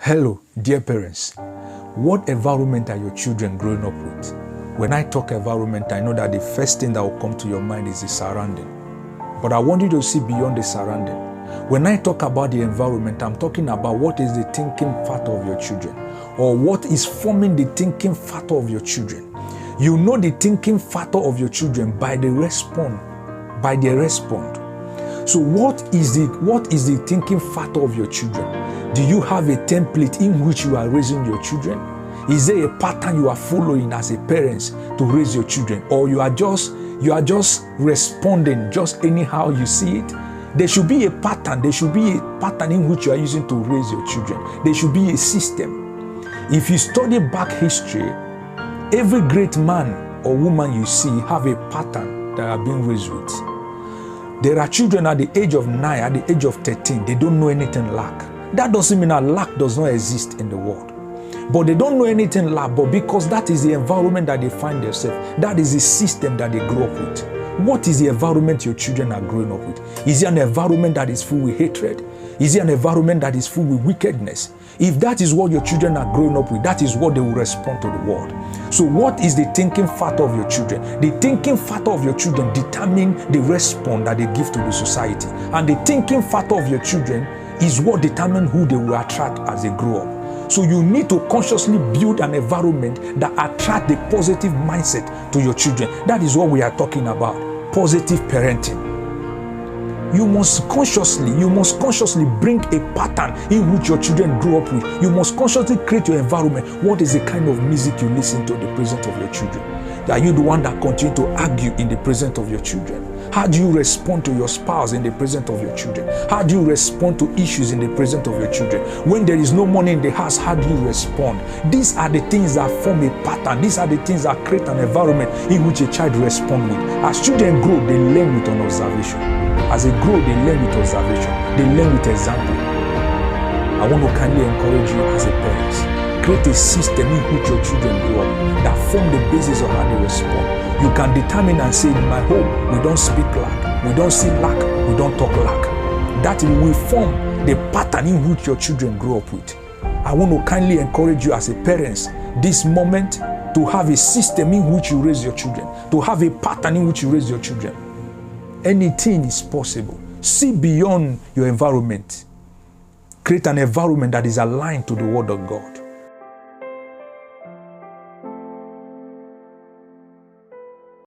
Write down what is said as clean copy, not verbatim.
Hello, dear parents. What environment are your children growing up with? When I talk environment, I know that the first thing that will come to your mind is the surrounding. But I want you to see beyond the surrounding. When I talk about the environment, I'm talking about what is the thinking factor of your children, or what is forming the thinking factor of your children. You know the thinking factor of your children by the respond. So what is the thinking factor of your children? Do you have a template in which you are raising your children? Is there a pattern you are following as a parent to raise your children? Or you are just responding just anyhow you see it? There should be a pattern. There should be a pattern in which you are using to raise your children. There should be a system. If you study back history, every great man or woman you see have a pattern that are being raised with. There are children at the age of 9, at the age of 13, they don't know anything lack. That doesn't mean that lack does not exist in the world. But they don't know anything lack, but because that is the environment that they find themselves, that is the system that they grow up with. What is the environment your children are growing up with? Is it an environment that is full with hatred? Is it an environment that is full with wickedness? If that is what your children are growing up with, that is what they will respond to the world. So what is the thinking factor of your children? The thinking factor of your children determines the response that they give to the society. And the thinking factor of your children is what determines who they will attract as they grow up. So you need to consciously build an environment that attracts the positive mindset to your children. That is what we are talking about, positive parenting. You must consciously bring a pattern in which your children grow up with. You must consciously create your environment. What is the kind of music you listen to in the presence of your children? Are you the one that continue to argue in the presence of your children? How do you respond to your spouse in the presence of your children? How do you respond to issues in the presence of your children? When there is no money in the house, how do you respond? These are the things that form a pattern. These are the things that create an environment in which a child responds with. As children grow, they learn with an observation. As they grow, they learn with observation. They learn with example. I want to kindly encourage you as a parent. Create a system in which your children grow up that form the basis of how they respond. You can determine and say, in my home, we don't speak lack, we don't see lack, we don't talk lack. That will form the pattern in which your children grow up with. I want to kindly encourage you as a parent this moment to have a system in which you raise your children, to have a pattern in which you raise your children. Anything is possible. See beyond your environment. Create an environment that is aligned to the Word of God.